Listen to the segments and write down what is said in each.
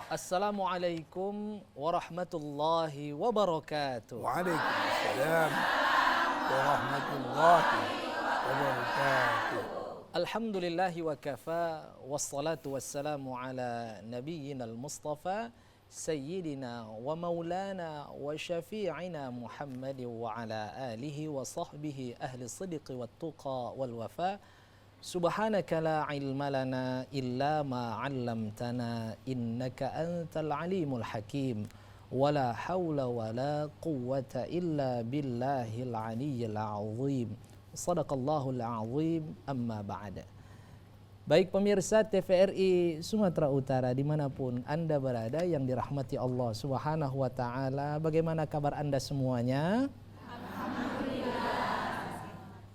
Assalamualaikum warahmatullahi wabarakatuh. Waalaikumsalam warahmatullahi wabarakatuh. Alhamdulillahi wa kafa, wassalatu wassalamu ala nabiyyina al-mustafa sayyidina wa maulana wa syafi'ina Muhammadin wa ala alihi wa sahbihi ahli sidqi wat tuqa wal wafa. Subhanaka la ilma lana illa ma 'allamtana innaka antal alimul hakim wala haula wala quwwata illa billahil aliyyil azim. Shadaqallahul azim, amma ba'da. Baik pemirsa TVRI Sumatera Utara dimanapun Anda berada yang dirahmati Allah Subhanahu wa ta'ala, bagaimana kabar Anda semuanya?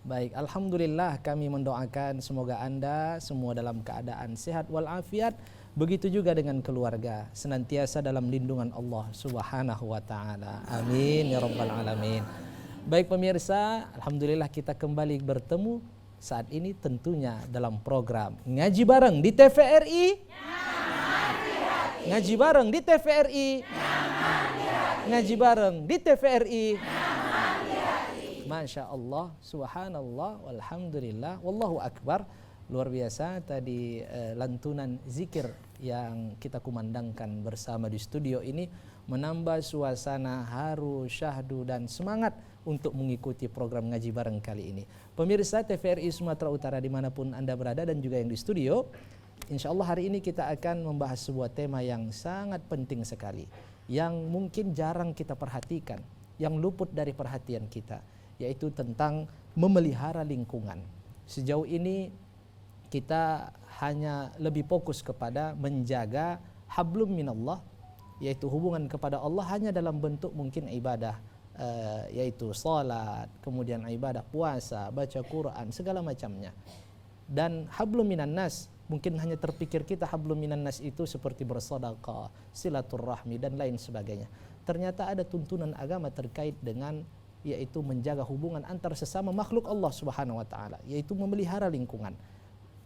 Baik, alhamdulillah kami mendoakan semoga Anda semua dalam keadaan sehat walafiat, begitu juga dengan keluarga, senantiasa dalam lindungan Allah Subhanahu wa taala. Amin ya rabbal alamin. Baik pemirsa, alhamdulillah kita kembali bertemu saat ini tentunya dalam program Ngaji Bareng di TVRI. Ngaji Bareng di TVRI. Ngaji Bareng di TVRI. Masya Allah, subhanallah, walhamdulillah, wallahu akbar. Luar biasa tadi lantunan zikir yang kita kumandangkan bersama di studio ini menambah suasana haru, syahdu dan semangat untuk mengikuti program Ngaji Bareng kali ini. Pemirsa TVRI Sumatera Utara dimanapun Anda berada dan juga yang di studio, insya Allah hari ini kita akan membahas sebuah tema yang sangat penting sekali, yang mungkin jarang kita perhatikan, yang luput dari perhatian kita, yaitu tentang memelihara lingkungan. Sejauh ini kita hanya lebih fokus kepada menjaga hablum minallah, yaitu hubungan kepada Allah hanya dalam bentuk mungkin ibadah, yaitu salat, kemudian ibadah puasa, baca Quran, segala macamnya. Dan hablum minan nas, mungkin hanya terpikir kita hablum minan nas itu seperti bersedekah, silaturahmi dan lain sebagainya. Ternyata ada tuntunan agama terkait dengan yaitu menjaga hubungan antar sesama makhluk Allah Subhanahu wa taala, yaitu memelihara lingkungan.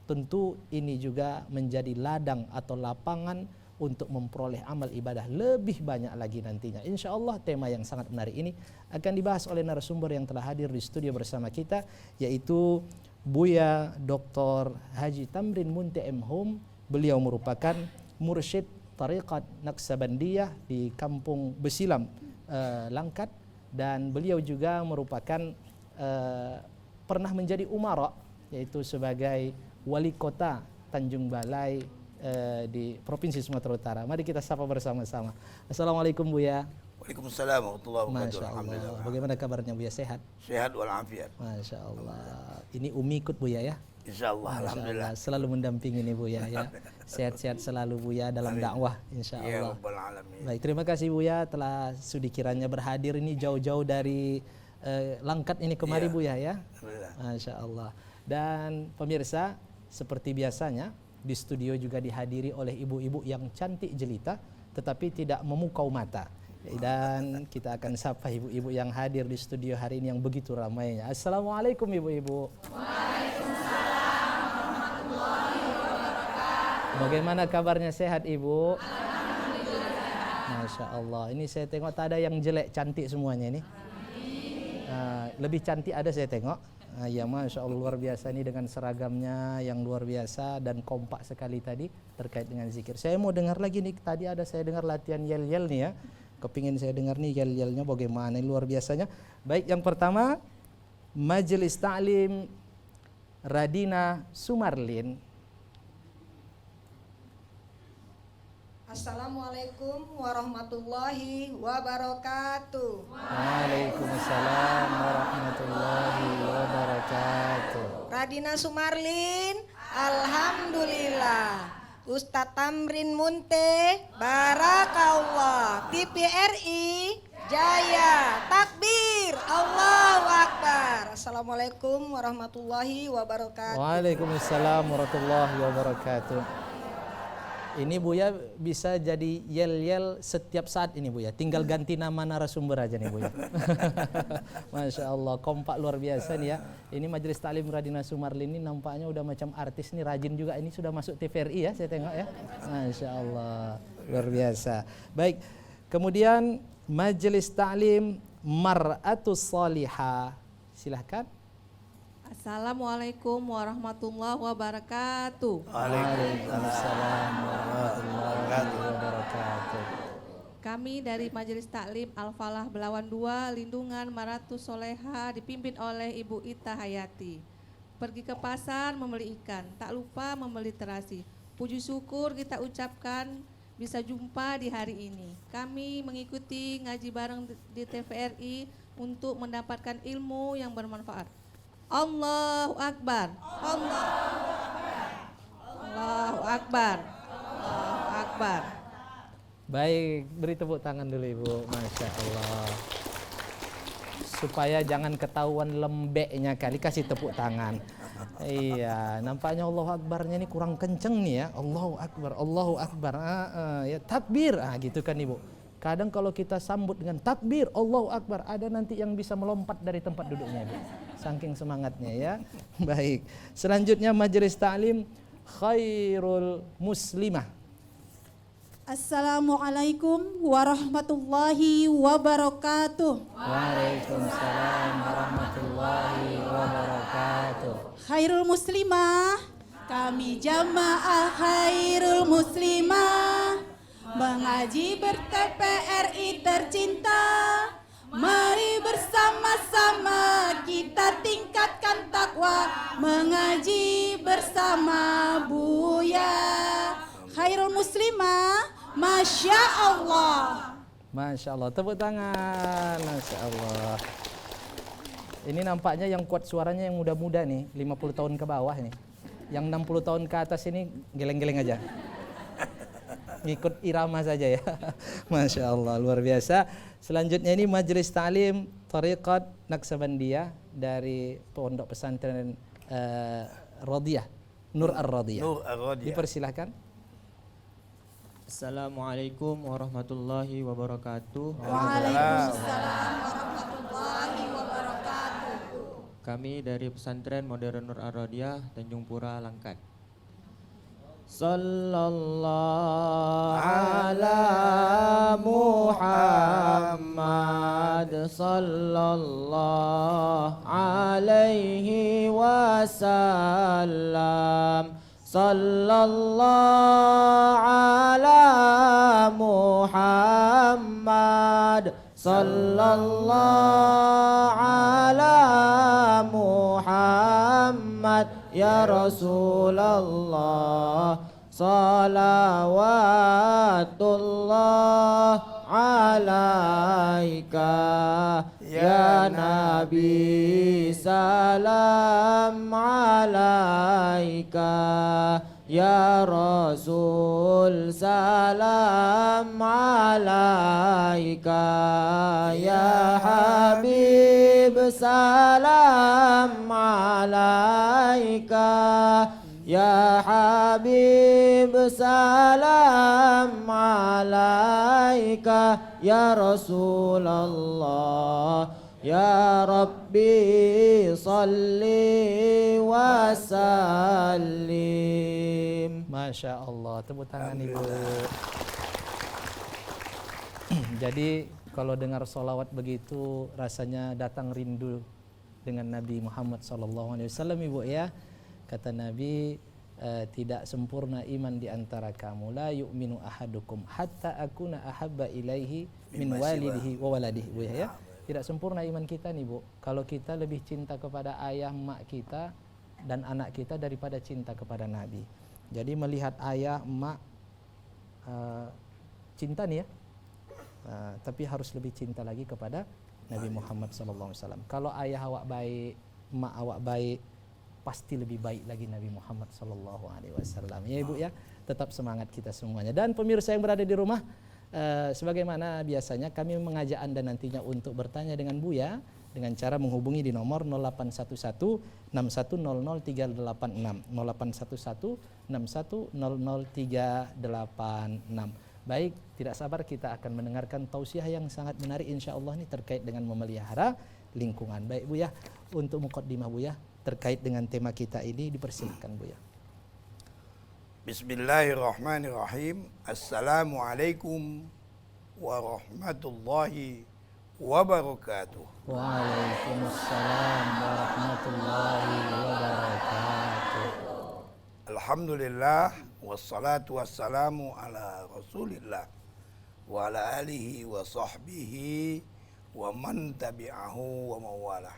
Tentu ini juga menjadi ladang atau lapangan untuk memperoleh amal ibadah lebih banyak lagi nantinya. Insya Allah tema yang sangat menarik ini akan dibahas oleh narasumber yang telah hadir di studio bersama kita, yaitu Buya Dr. Haji Tamrin Munte M.Hum. Beliau merupakan mursyid Tariqat Naqsabandiyah di Kampung Besilam, Langkat. Dan beliau juga merupakan pernah menjadi umara, yaitu sebagai wali kota Tanjung Balai di Provinsi Sumatera Utara. Mari kita sapa bersama-sama. Assalamualaikum Buya. Waalaikumsalam warahmatullahi wabarakatuh. Masya Allah. Bagaimana kabarnya Buya, sehat? Sehat walafiat. Masya Allah. Ini Umi ikut Buya ya? Insya Allah, alhamdulillah. Selalu mendampingi nih Buya ya. Sehat-sehat selalu Buya dalam dakwah insya Allah. Baik, terima kasih Buya telah sudi kiranya berhadir ini jauh-jauh dari Langkat ini kemari Buya ya. Masya Allah. Dan pemirsa, seperti biasanya di studio juga dihadiri oleh ibu-ibu yang cantik jelita tetapi tidak memukau mata. Dan kita akan sapa ibu-ibu yang hadir di studio hari ini yang begitu ramainya. Assalamualaikum ibu-ibu. Bagaimana kabarnya, sehat Ibu? Masya Allah. Ini saya tengok tak ada yang jelek, cantik semuanya ini. Lebih cantik ada saya tengok. Ya Masya Allah, luar biasa ini dengan seragamnya yang luar biasa dan kompak sekali tadi terkait dengan zikir. Saya mau dengar lagi nih, tadi ada saya dengar latihan yel-yel nih ya. Kepingin saya dengar nih yel-yelnya bagaimana, luar biasanya. Baik, yang pertama Majelis Ta'lim Radina Sumarlin. Assalamualaikum warahmatullahi wabarakatuh. Waalaikumsalam warahmatullahi wabarakatuh. Radina Sumarlin, alhamdulillah. Ustadz Tamrin Munte, barakallah. TVRI, jaya, takbir, Allahu Akbar. Assalamualaikum warahmatullahi wabarakatuh. Waalaikumsalam warahmatullahi wabarakatuh. Ini Buya bisa jadi yel-yel setiap saat ini Buya. Tinggal ganti nama narasumber aja nih Buya. Masya Allah, kompak luar biasa nih ya. Ini Majelis Taklim Radina Sumarlin ini nampaknya udah macam artis nih, rajin juga. Ini sudah masuk TVRI ya, saya tengok ya. Masya Allah, luar biasa. Baik, kemudian Majelis Taklim Mar'atus Salihah. Silahkan. Assalamualaikum warahmatullahi wabarakatuh. Waalaikumsalam warahmatullahi wabarakatuh. Kami dari Majelis Taklim Al-Falah Belawan 2 Lindungan Maratus Soleha dipimpin oleh Ibu Ita Hayati. Pergi ke pasar membeli ikan, tak lupa membeli terasi. Puji syukur kita ucapkan bisa jumpa di hari ini. Kami mengikuti ngaji bareng di TVRI untuk mendapatkan ilmu yang bermanfaat. Allahu Akbar. Allahu Akbar. Allahu Akbar. Baik, beri tepuk tangan dulu Ibu. Masya Allah. Supaya jangan ketahuan lembeknya kali, kasih tepuk tangan. Iya, nampaknya Allahu Akbarnya ini kurang kenceng nih ya. Allahu Akbar, Allahu Akbar. Ya takbir, gitu kan Ibu. Kadang kalau kita sambut dengan takbir, Allahu Akbar, ada nanti yang bisa melompat dari tempat duduknya, Ibu. Saking semangatnya ya. Baik. Selanjutnya Majelis Taklim Khairul Muslimah. Assalamualaikum warahmatullahi wabarakatuh. Waalaikumsalam warahmatullahi wabarakatuh. Khairul Muslimah, kami jamaah Khairul Muslimah, mengaji ber-TVRI tercinta. Mari bersama-sama kita tingkatkan takwa, mengaji bersama Buya. Khairul Muslimah, Masya Allah. Masya Allah, tepuk tangan. Masya Allah. Ini nampaknya yang kuat suaranya yang muda-muda nih, 50 tahun ke bawah nih. Yang 60 tahun ke atas ini geleng-geleng aja. Ngikut irama saja ya. Masya Allah, luar biasa. Selanjutnya ini Majelis Taklim Thariqat Naksabandiyah dari Pondok Pesantren Radiyah, Nur Ar-Radiyah. Nur Ar-Radiyah. Dipersilahkan. Assalamualaikum warahmatullahi wabarakatuh. Waalaikumsalam warahmatullahi wabarakatuh. Kami dari Pesantren Modern Nur Ar-Radiyah Tanjung Pura Langkat. Sallallahu ala Muhammad sallallahu alaihi wasallam. Sallallahu ala Muhammad sallallahu ala Muhammad ya Rasulullah salawatullah alaika ya Nabi salam alaika ya Rasul salam alaika ya Habib salam alaika ya Habib salam alaika ya Rasulullah ya Rabbi salli wa sallim. Masya Allah, tepuk tangan Ibu. Jadi kalau dengar solawat begitu rasanya datang rindu dengan Nabi Muhammad SAW Ibu ya. Kata Nabi, tidak sempurna iman di antara kamu. La yu'minu ahadukum hatta akuna ahabba ilaihi min walidihi wa waladihi. Bu ya. Tidak sempurna iman kita nih Bu, kalau kita lebih cinta kepada ayah, emak kita dan anak kita daripada cinta kepada Nabi. Jadi melihat ayah, emak cinta nih ya, tapi harus lebih cinta lagi kepada Nabi Muhammad SAW. Kalau ayah awak baik, emak awak baik, pasti lebih baik lagi Nabi Muhammad SAW. Ya Ibu ya, tetap semangat kita semuanya. Dan pemirsa yang berada di rumah, sebagaimana biasanya kami mengajak Anda nantinya untuk bertanya dengan Buya dengan cara menghubungi di nomor 0811 6100 386 0811 6100 386. Baik, tidak sabar kita akan mendengarkan tausiah yang sangat menarik insyaallah ini terkait dengan memelihara lingkungan. Baik Bu ya, untuk muqaddimah Bu ya terkait dengan tema kita ini dipersilakan Bu ya. Bismillahirrahmanirrahim. Assalamualaikum warahmatullahi wabarakatuh. Waalaikumsalam warahmatullahi wabarakatuh. Alhamdulillah wassalatu wassalamu ala Rasulillah wa ala alihi wa sahbihi wa man tabi'ahu wa mawalah.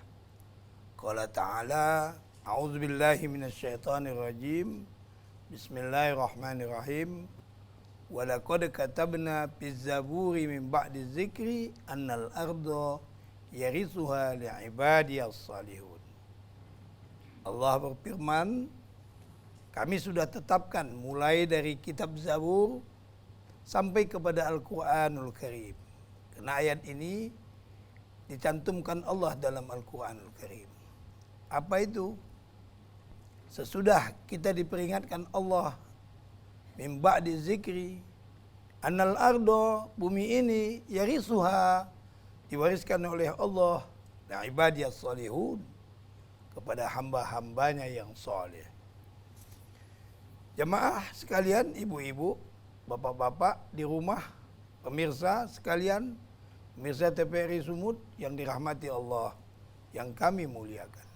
Qala ta'ala, a'udzu billahi minasyaitonir rajim. Bismillahirrahmanirrahim. Wa laqad katabna fiz zaburi min ba'di dzikri annal arda yarithuha li'ibadiyas salihun. Allah berfirman, kami sudah tetapkan mulai dari kitab Zabur sampai kepada Al-Quranul Karim. Karena ayat ini dicantumkan Allah dalam Al-Quranul Karim. Apa itu? Sesudah kita diperingatkan Allah min ba'di zikri annal ardo, bumi ini yarisuha, diwariskan oleh Allah dan ibadiyas salihun, kepada hamba-hambanya yang saleh. Jemaah sekalian, ibu-ibu, bapak-bapak di rumah, pemirsa sekalian, pemirsa TVRI Sumut yang dirahmati Allah, yang kami muliakan.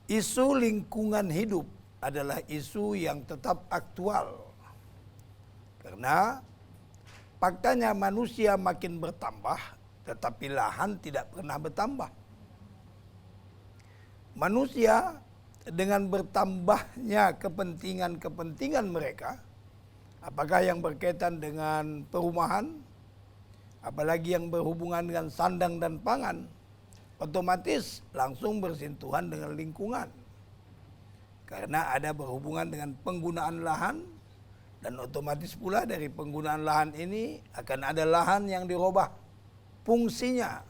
Isu lingkungan hidup adalah isu yang tetap aktual. Karena faktanya manusia makin bertambah, tetapi lahan tidak pernah bertambah. Manusia dengan bertambahnya kepentingan-kepentingan mereka, apakah yang berkaitan dengan perumahan, apalagi yang berhubungan dengan sandang dan pangan, otomatis langsung bersentuhan dengan lingkungan. Karena ada berhubungan dengan penggunaan lahan, dan otomatis pula dari penggunaan lahan ini akan ada lahan yang dirubah fungsinya.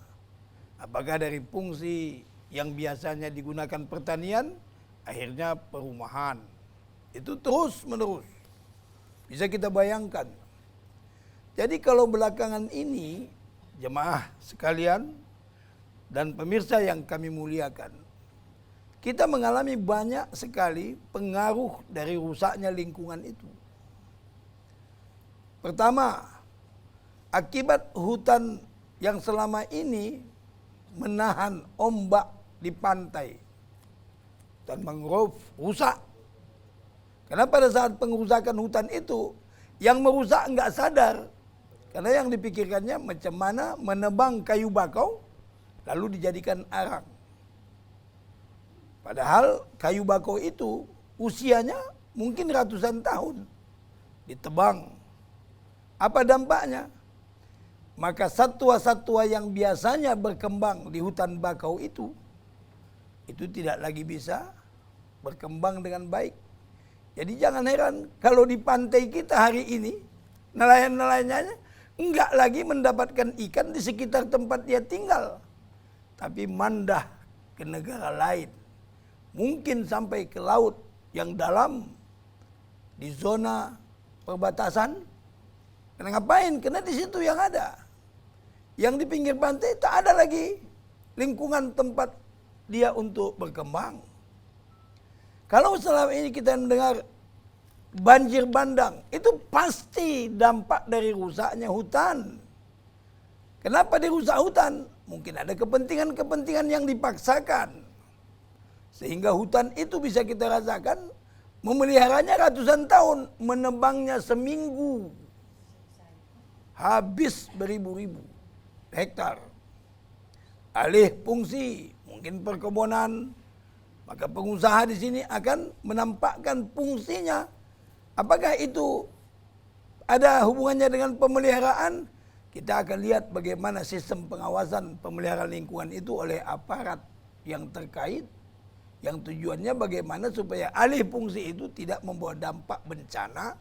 Apakah dari fungsi yang biasanya digunakan pertanian, akhirnya perumahan. Itu terus menerus. Bisa kita bayangkan. Jadi kalau belakangan ini, jemaah sekalian dan pemirsa yang kami muliakan, kita mengalami banyak sekali pengaruh dari rusaknya lingkungan itu. Pertama, akibat hutan yang selama ini menahan ombak di pantai dan mangrove rusak. Karena pada saat pengerusakan hutan itu, yang merusak enggak sadar. Karena yang dipikirkannya macam mana menebang kayu bakau lalu dijadikan arang. Padahal kayu bakau itu usianya mungkin ratusan tahun. Ditebang. Apa dampaknya? Maka satwa-satwa yang biasanya berkembang di hutan bakau itu tidak lagi bisa berkembang dengan baik. Jadi jangan heran kalau di pantai kita hari ini nelayan-nelayannya enggak lagi mendapatkan ikan di sekitar tempat dia tinggal, tapi mandah ke negara lain, mungkin sampai ke laut yang dalam di zona perbatasan. Karena ngapain? Karena di situ yang ada. Yang di pinggir pantai tak ada lagi lingkungan tempat dia untuk berkembang. Kalau selama ini kita mendengar banjir bandang, itu pasti dampak dari rusaknya hutan. Kenapa dirusak hutan? Mungkin ada kepentingan-kepentingan yang dipaksakan. Sehingga hutan itu bisa kita rasakan, memeliharanya ratusan tahun, menebangnya seminggu. Habis beribu-ribu hektar. Alih fungsi, mungkin perkebunan, maka pengusaha di sini akan menampakkan fungsinya. Apakah itu ada hubungannya dengan pemeliharaan? Kita akan lihat bagaimana sistem pengawasan pemeliharaan lingkungan itu oleh aparat yang terkait, yang tujuannya bagaimana supaya alih fungsi itu tidak membawa dampak bencana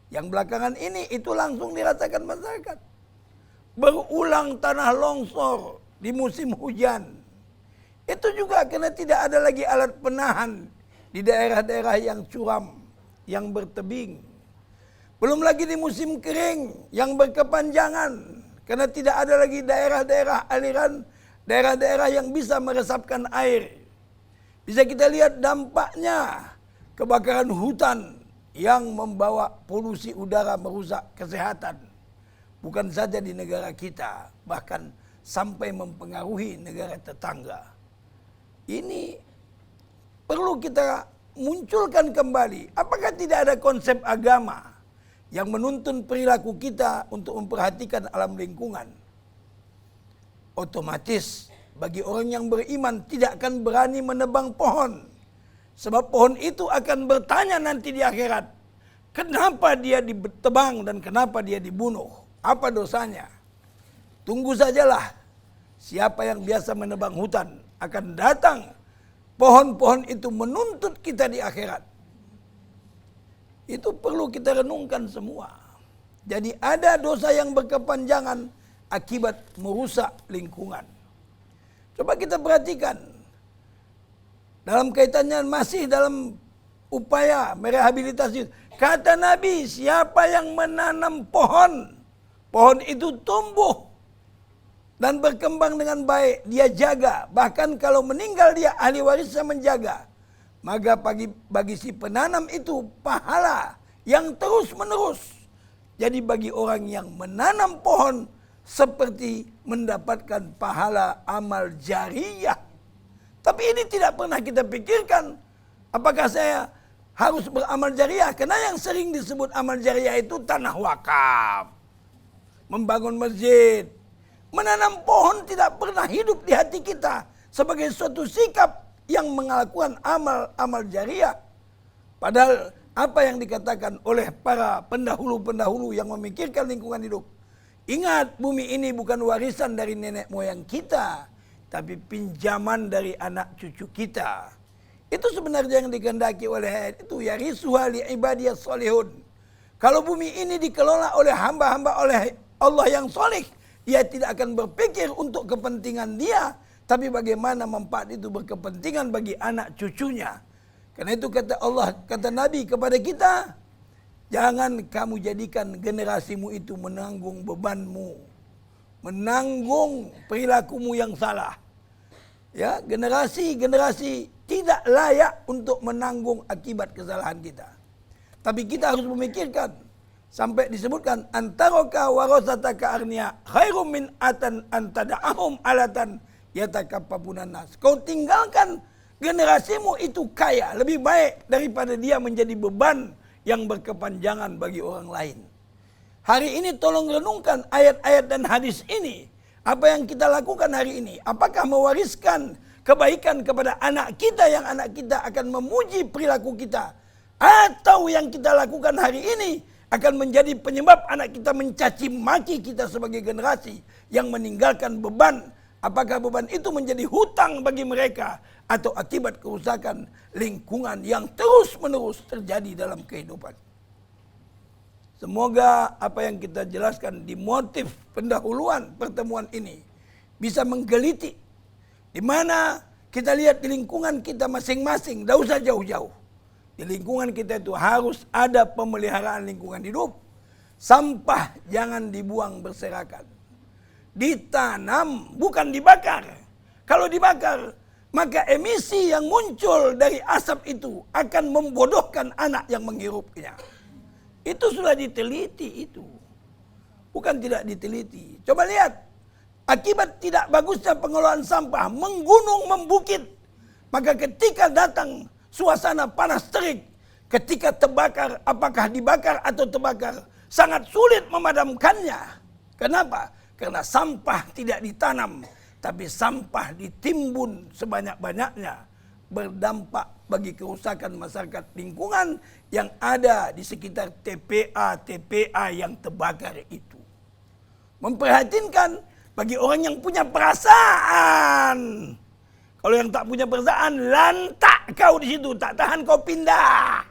yang belakangan ini itu langsung dirasakan masyarakat. Berulang tanah longsor di musim hujan. Itu juga karena tidak ada lagi alat penahan di daerah-daerah yang curam, yang bertebing. Belum lagi di musim kering yang berkepanjangan, karena tidak ada lagi daerah-daerah aliran, daerah-daerah yang bisa meresapkan air. Bisa kita lihat dampaknya kebakaran hutan yang membawa polusi udara, merusak kesehatan. Bukan saja di negara kita, bahkan sampai mempengaruhi negara tetangga. Ini perlu kita munculkan kembali. Apakah tidak ada konsep agama yang menuntun perilaku kita untuk memperhatikan alam lingkungan? Otomatis bagi orang yang beriman tidak akan berani menebang pohon. Sebab pohon itu akan bertanya nanti di akhirat, kenapa dia ditebang dan kenapa dia dibunuh? Apa dosanya? Tunggu sajalah, siapa yang biasa menebang hutan akan datang, pohon-pohon itu menuntut kita di akhirat. Itu perlu kita renungkan semua. Jadi ada dosa yang berkepanjangan akibat merusak lingkungan. Coba kita perhatikan, dalam kaitannya masih dalam upaya merehabilitasi. Kata Nabi, siapa yang menanam pohon, pohon itu tumbuh dan berkembang dengan baik, dia jaga. Bahkan kalau meninggal dia ahli warisnya menjaga. Maka bagi si penanam itu pahala yang terus menerus. Jadi bagi orang yang menanam pohon seperti mendapatkan pahala amal jariyah. Tapi ini tidak pernah kita pikirkan. Apakah saya harus beramal jariyah? Karena yang sering disebut amal jariyah itu tanah wakaf, membangun masjid. Menanam pohon tidak pernah hidup di hati kita sebagai suatu sikap yang melakukan amal jariyah. Padahal apa yang dikatakan oleh para pendahulu-pendahulu yang memikirkan lingkungan hidup. Ingat, bumi ini bukan warisan dari nenek moyang kita, tapi pinjaman dari anak cucu kita. Itu sebenarnya yang dikehendaki oleh ayat itu, yarisuha li ibadiyas solihun. Kalau bumi ini dikelola oleh hamba-hamba oleh Allah yang solih, dia tidak akan berpikir untuk kepentingan dia, tapi bagaimana manfaat itu berkepentingan bagi anak cucunya. Karena itu kata Allah, kata Nabi kepada kita, jangan kamu jadikan generasimu itu menanggung bebanmu, menanggung perilakumu yang salah. Ya, generasi tidak layak untuk menanggung akibat kesalahan kita. Tapi kita harus memikirkan. Sampai disebutkan antaraka warasataka arnia khairum min atan antada'ahum alatan yatakaffafunan nas. Kau tinggalkan generasimu itu kaya, lebih baik daripada dia menjadi beban yang berkepanjangan bagi orang lain. Hari ini tolong renungkan ayat-ayat dan hadis ini. Apa yang kita lakukan hari ini? Apakah mewariskan kebaikan kepada anak kita yang anak kita akan memuji perilaku kita? Atau yang kita lakukan hari ini akan menjadi penyebab anak kita mencaci maki kita sebagai generasi yang meninggalkan beban. Apakah beban itu menjadi hutang bagi mereka atau akibat kerusakan lingkungan yang terus menerus terjadi dalam kehidupan. Semoga apa yang kita jelaskan di motif pendahuluan pertemuan ini bisa menggeliti di mana kita lihat di lingkungan kita masing-masing, tidak usah jauh-jauh. Di lingkungan kita itu harus ada pemeliharaan lingkungan hidup. Sampah jangan dibuang berserakan. Ditanam, bukan dibakar. Kalau dibakar, maka emisi yang muncul dari asap itu akan membodohkan anak yang menghirupnya. Itu sudah diteliti itu. Bukan tidak diteliti. Coba lihat, akibat tidak bagusnya pengelolaan sampah, menggunung, membukit. Maka ketika datang suasana panas terik, ketika terbakar, apakah dibakar atau terbakar, sangat sulit memadamkannya. Kenapa? Karena sampah tidak ditanam, tapi sampah ditimbun sebanyak-banyaknya, berdampak bagi kerusakan masyarakat lingkungan yang ada di sekitar TPA yang terbakar itu. Memprihatinkan bagi orang yang punya perasaan. Kalau yang tak punya perasaan, lantak kau di situ, tak tahan kau pindah.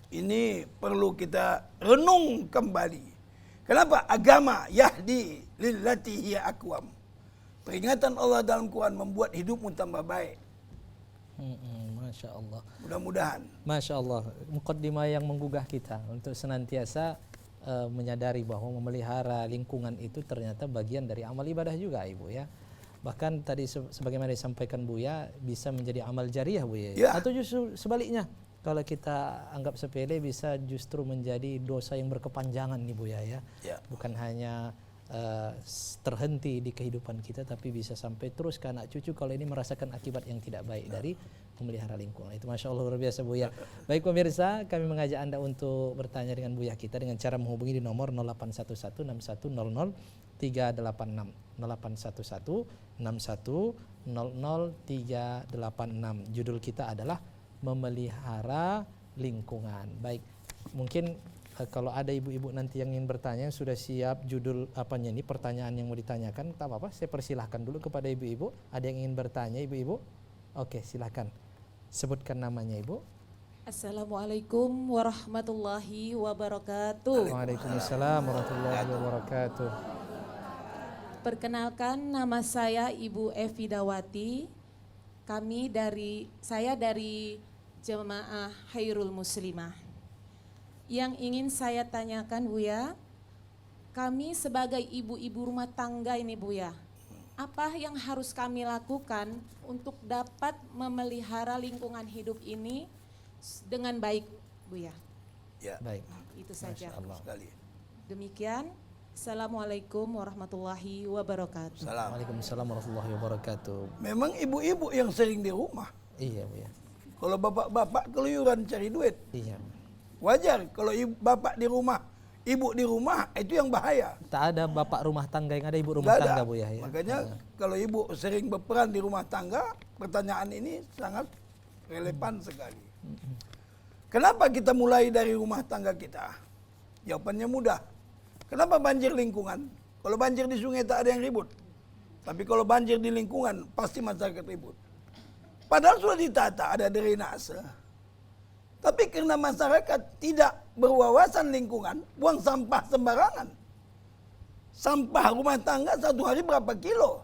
Ini perlu kita renung kembali. Kenapa? Agama yahdi lillati hiya aqwam. Peringatan Allah dalam Quran membuat hidupmu tambah baik. Masya Allah. Mudah-mudahan. Masya Allah. Mukaddimah yang menggugah kita untuk senantiasa menyadari bahwa memelihara lingkungan itu ternyata bagian dari amal ibadah juga, Ibu ya. Bahkan tadi sebagaimana disampaikan Buya, bisa menjadi amal jariah, Buya. Ya. Atau justru sebaliknya, kalau kita anggap sepele bisa justru menjadi dosa yang berkepanjangan nih, Buya ya. Ya. Bukan hanya terhenti di kehidupan kita, tapi bisa sampai terus ke anak cucu kalau ini merasakan akibat yang tidak baik dari memelihara lingkungan. Itu Masya Allah luar biasa, Buya. Baik pemirsa, kami mengajak Anda untuk bertanya dengan Buya kita dengan cara menghubungi di nomor 081161000386 081161000386. Judul kita adalah memelihara lingkungan. Baik, mungkin kalau ada ibu-ibu nanti yang ingin bertanya, sudah siap judul apanya ini, pertanyaan yang mau ditanyakan, tak apa-apa, saya persilahkan dulu kepada ibu-ibu. Ada yang ingin bertanya, ibu-ibu? Oke, silahkan. Sebutkan namanya, Ibu. Assalamualaikum warahmatullahi wabarakatuh. Waalaikumsalam warahmatullahi wabarakatuh. Perkenalkan, nama saya Ibu Evi Dawati. Saya dari Jemaah Khairul Muslimah. Yang ingin saya tanyakan, Buya, kami sebagai ibu-ibu rumah tangga ini, Buya, apa yang harus kami lakukan untuk dapat memelihara lingkungan hidup ini dengan baik, Buya? Ya. Baik. Itu saja. Masya Allah. Sekali. Demikian. Assalamualaikum warahmatullahi wabarakatuh. Salam. Waalaikumsalam warahmatullahi wabarakatuh. Memang ibu-ibu yang sering di rumah. Iya, Buya. Kalau bapak-bapak keluyuran cari duit. Iya. Wajar kalau bapak di rumah, ibu di rumah, itu yang bahaya. Tak ada bapak rumah tangga, yang ada ibu rumah Nggak ada. tangga, Buya ya. Makanya kalau ibu sering berperan di rumah tangga, pertanyaan ini sangat relevan sekali. Kenapa kita mulai dari rumah tangga kita? Jawabannya mudah. Kenapa banjir lingkungan? Kalau banjir di sungai tak ada yang ribut. Tapi kalau banjir di lingkungan, pasti masyarakat ribut. Padahal sudah ditata, ada drainase. Tapi karena masyarakat tidak berwawasan lingkungan, buang sampah sembarangan. Sampah rumah tangga satu hari berapa kilo?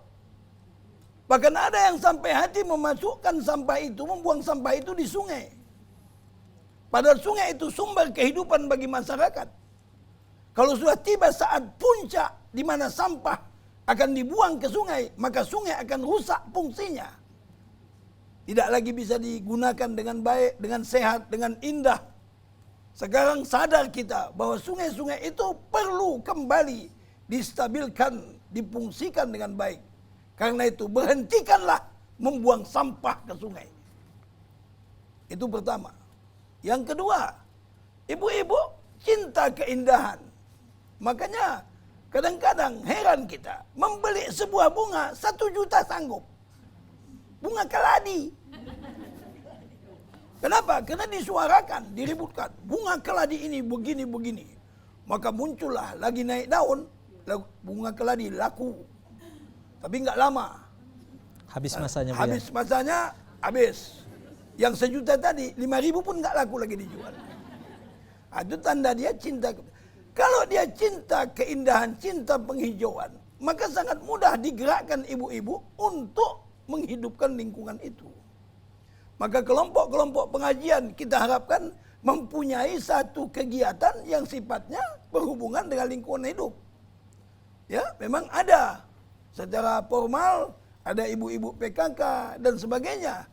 Bahkan ada yang sampai hati memasukkan sampah itu, membuang sampah itu di sungai. Padahal sungai itu sumber kehidupan bagi masyarakat. Kalau sudah tiba saat puncak di mana sampah akan dibuang ke sungai, maka sungai akan rusak fungsinya. Tidak lagi bisa digunakan dengan baik, dengan sehat, dengan indah. Sekarang sadar kita bahwa sungai-sungai itu perlu kembali distabilkan, difungsikan dengan baik. Karena itu berhentikanlah membuang sampah ke sungai. Itu pertama. Yang kedua, ibu-ibu cinta keindahan. Makanya kadang-kadang heran kita, membeli sebuah bunga 1 juta sanggup. Bunga keladi. Kenapa? Karena disuarakan, diributkan. Bunga keladi ini begini-begini. Maka muncullah lagi naik daun, bunga keladi laku. Tapi nggak lama. Habis masanya, Buya. Habis masanya, habis. Yang 1 juta tadi, 5.000 pun nggak laku lagi dijual. Itu tanda dia cinta. Kalau dia cinta keindahan, cinta penghijauan, maka sangat mudah digerakkan ibu-ibu untuk menghidupkan lingkungan itu. Maka kelompok-kelompok pengajian kita harapkan mempunyai satu kegiatan yang sifatnya berhubungan dengan lingkungan hidup. Ya, memang ada. Secara formal ada ibu-ibu PKK dan sebagainya.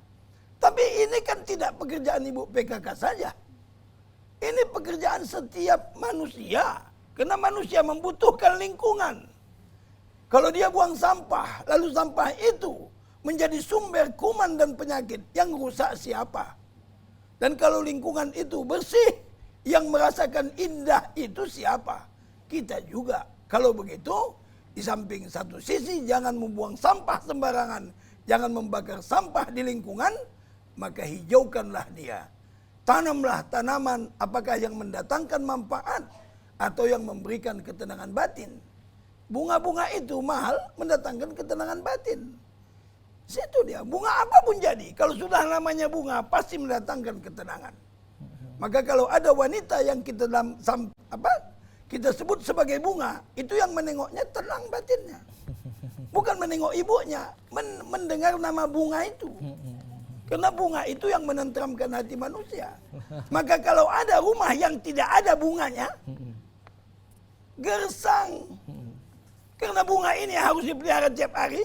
Tapi ini kan tidak pekerjaan ibu PKK saja. Ini pekerjaan setiap manusia. Karena manusia membutuhkan lingkungan. Kalau dia buang sampah, lalu sampah itu menjadi sumber kuman dan penyakit, yang rusak siapa? Dan kalau lingkungan itu bersih, yang merasakan indah itu siapa? Kita juga. Kalau begitu, di samping satu sisi jangan membuang sampah sembarangan, jangan membakar sampah di lingkungan, maka hijaukanlah dia. Tanamlah tanaman apakah yang mendatangkan manfaat atau yang memberikan ketenangan batin. Bunga-bunga itu mahal, mendatangkan ketenangan batin. Situ dia, bunga apapun jadi, kalau sudah namanya bunga pasti mendatangkan ketenangan. Maka kalau ada wanita yang kita sebut sebagai bunga, itu yang menengoknya tenang batinnya. Bukan menengok ibunya, mendengar nama bunga itu. Karena bunga itu yang menenteramkan hati manusia. Maka kalau ada rumah yang tidak ada bunganya, gersang. Karena bunga ini harus dipelihara tiap hari,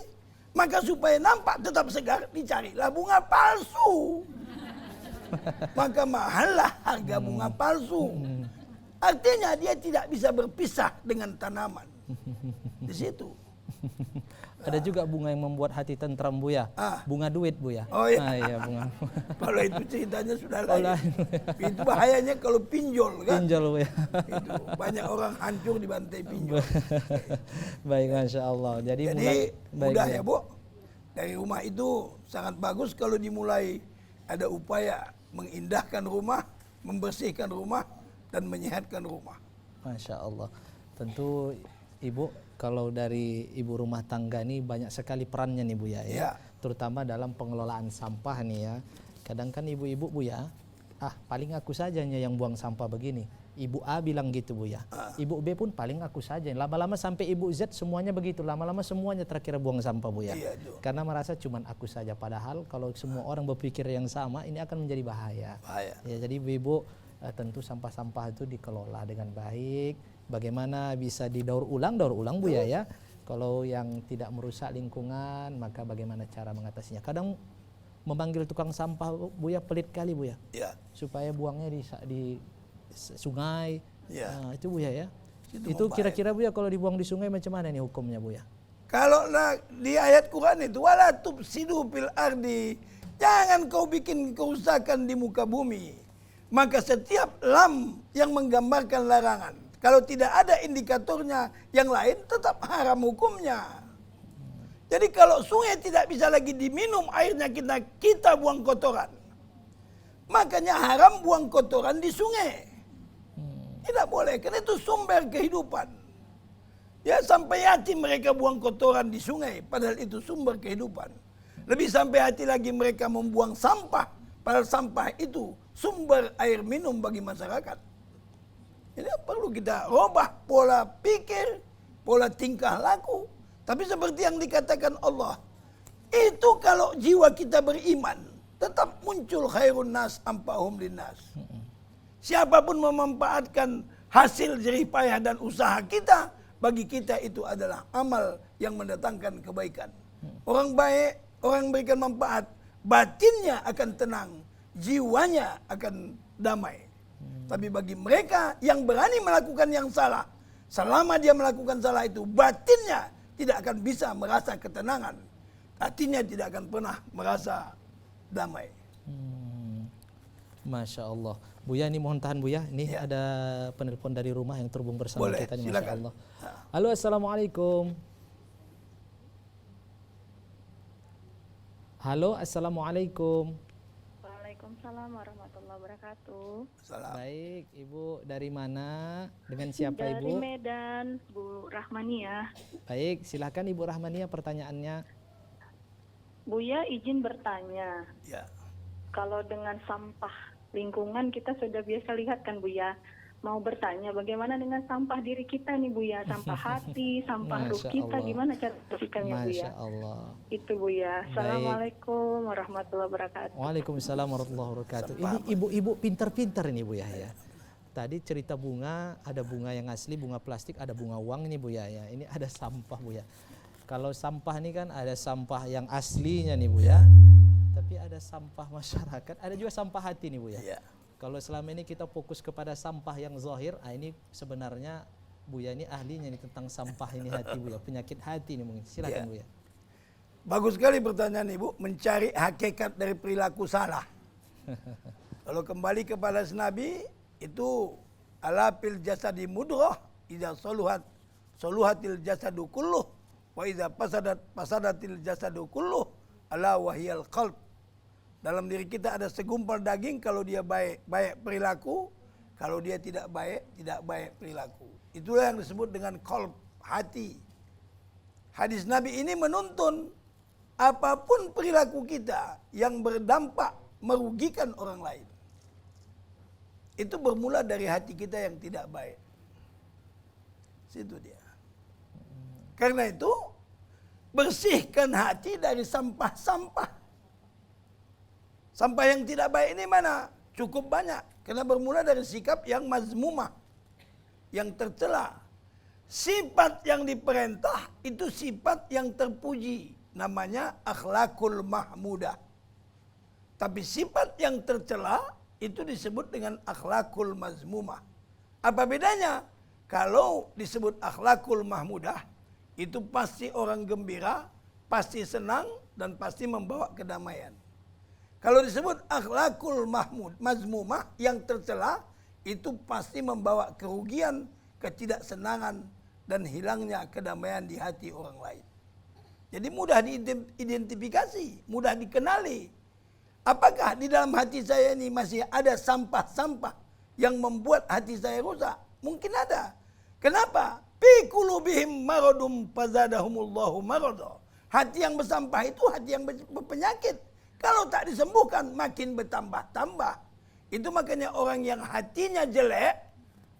maka supaya nampak tetap segar, dicarilah bunga palsu. Maka mahallah harga bunga palsu. Artinya dia tidak bisa berpisah dengan tanaman. Di situ. Ada juga bunga yang membuat hati tentram Buya. Bunga duit Buya. Oh iya. Iya bunga. Kalau itu ceritanya sudah lain. Itu bahayanya kalau pinjol kan. Pinjol Buya. Itu banyak orang hancur dibantai pinjol. Baik, Masya Allah. Jadi mudah ya Bu. Dari rumah itu sangat bagus kalau dimulai ada upaya mengindahkan rumah, membersihkan rumah, dan menyehatkan rumah. Masya Allah. Tentu Ibu, kalau dari ibu rumah tangga ini banyak sekali perannya nih Bu ya. Terutama dalam pengelolaan sampah nih ya. Kadang kan ibu-ibu Bu ya, paling aku saja yang buang sampah begini. Ibu A bilang gitu Bu ya. Ibu B pun paling aku saja. Lama-lama sampai ibu Z semuanya begitu. Lama-lama semuanya terakhir buang sampah Bu ya. Karena merasa cuman aku saja. Padahal kalau semua orang berpikir yang sama, ini akan menjadi bahaya. Ya, jadi ibu-ibu tentu sampah-sampah itu dikelola dengan baik. Bagaimana bisa daur ulang Bu ya. Kalau yang tidak merusak lingkungan, maka bagaimana cara mengatasinya. Kadang memanggil tukang sampah Bu ya pelit kali Bu ya. Supaya buangnya di sungai. Itu Bu ya. Itu kira-kira Bu ya kalau dibuang di sungai macam mana nih hukumnya Bu ya? Kalau di ayat Quran itu wala tufsidu fil ardi, jangan kau bikin kerusakan di muka bumi. Maka setiap lam yang menggambarkan larangan, kalau tidak ada indikatornya yang lain tetap haram hukumnya. Jadi kalau sungai tidak bisa lagi diminum airnya, kita buang kotoran. Makanya haram buang kotoran di sungai. Tidak boleh, karena itu sumber kehidupan. Ya, sampai hati mereka buang kotoran di sungai, padahal itu sumber kehidupan. Lebih sampai hati lagi mereka membuang sampah, padahal sampah itu sumber air minum bagi masyarakat. Ini perlu kita robah pola pikir, pola tingkah laku. Tapi seperti yang dikatakan Allah, itu kalau jiwa kita beriman, tetap muncul khairun nas ampahum linnas. Siapapun memanfaatkan hasil jerih payah dan usaha kita, bagi kita itu adalah amal yang mendatangkan kebaikan. Orang baik, orang memberikan manfaat, batinnya akan tenang, jiwanya akan damai. Tapi bagi mereka yang berani melakukan yang salah, selama dia melakukan salah itu, batinnya tidak akan bisa merasa ketenangan. Hatinya tidak akan pernah merasa damai. Masya Allah. Buya, ini mohon tahan Buya. Ini ada penelpon dari rumah yang terhubung bersama kita. Masya silakan. Allah. Halo, Assalamualaikum. Halo, Assalamualaikum. Waalaikumsalam warahmatullahi wabarakatuh. Baik, Ibu dari mana? Dengan siapa dari Ibu? Dari Medan, Bu Rahmania. Baik, silakan Ibu Rahmania pertanyaannya. Buya izin bertanya. Kalau dengan sampah lingkungan kita sudah biasa lihat kan Buya. Mau bertanya bagaimana dengan sampah diri kita nih Buya, sampah hati, sampah ruh kita, gimana cara bersihkannya Buya? Masya Allah. Itu Buya. Assalamualaikum warahmatullahi wabarakatuh. Waalaikumsalam warahmatullahi wabarakatuh. Ini ibu-ibu pintar-pintar ini Buya ya. Tadi cerita bunga, ada bunga yang asli, bunga plastik, ada bunga uang ini Buya ya. Ini ada sampah Buya. Kalau sampah ini kan ada sampah yang aslinya nih Buya. Tapi ada sampah masyarakat, ada juga sampah hati nih Buya. Kalau selama ini kita fokus kepada sampah yang zahir, ini sebenarnya Buya ini ahlinya nih tentang sampah ini hati Buya, penyakit hati ini mungkin. Silakan Buya. Bagus sekali pertanyaan Ibu, mencari hakikat dari perilaku salah. Kalau kembali kepada Nabi, itu ala fil jasadi mudghah idza soluhatil jasadu kulluh wa idza fasadatil jasadu kulluh ala wahyal qalb. Dalam diri kita ada segumpal daging, kalau dia baik, baik perilaku. Kalau dia tidak baik perilaku. Itulah yang disebut dengan qalb, hati. Hadis Nabi ini menuntun apapun perilaku kita yang berdampak merugikan orang lain, itu bermula dari hati kita yang tidak baik. Situ dia. Karena itu bersihkan hati dari sampah-sampah. Sampah yang tidak baik ini mana? Cukup banyak. Karena bermula dari sikap yang mazmumah, yang tercela. Sifat yang diperintah itu sifat yang terpuji. Namanya akhlakul mahmudah. Tapi sifat yang tercela itu disebut dengan akhlakul mazmumah. Apa bedanya? Kalau disebut akhlakul mahmudah, itu pasti orang gembira, pasti senang, dan pasti membawa kedamaian. Kalau disebut akhlakul mazmumah yang tercela, itu pasti membawa kerugian, ketidaksenangan, dan hilangnya kedamaian di hati orang lain. Jadi mudah diidentifikasi, mudah dikenali. Apakah di dalam hati saya ini masih ada sampah-sampah yang membuat hati saya rusak? Mungkin ada. Kenapa? Fi qulubihim maradum fazadahumullahu marada. Hati yang bersampah itu hati yang berpenyakit. Kalau tak disembuhkan makin bertambah-tambah. Itu makanya orang yang hatinya jelek,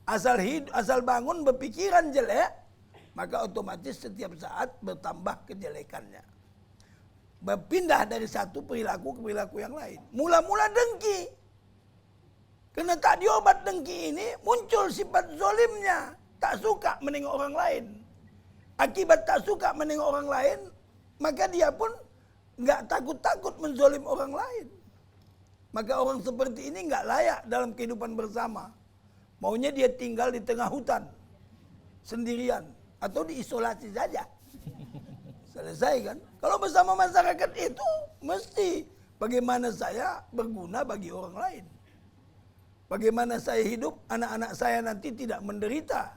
asal bangun berpikiran jelek, maka otomatis setiap saat bertambah kejelekannya. Berpindah dari satu perilaku ke perilaku yang lain. Mula-mula dengki. Karena tak diobat dengki ini, muncul sifat zolimnya. Tak suka menengok orang lain. Akibat tak suka menengok orang lain, maka dia pun nggak takut-takut menzolim orang lain. Maka orang seperti ini nggak layak dalam kehidupan bersama. Maunya dia tinggal di tengah hutan, sendirian, atau diisolasi saja. Selesai kan? Kalau bersama masyarakat itu, mesti bagaimana saya berguna bagi orang lain. Bagaimana saya hidup, anak-anak saya nanti tidak menderita.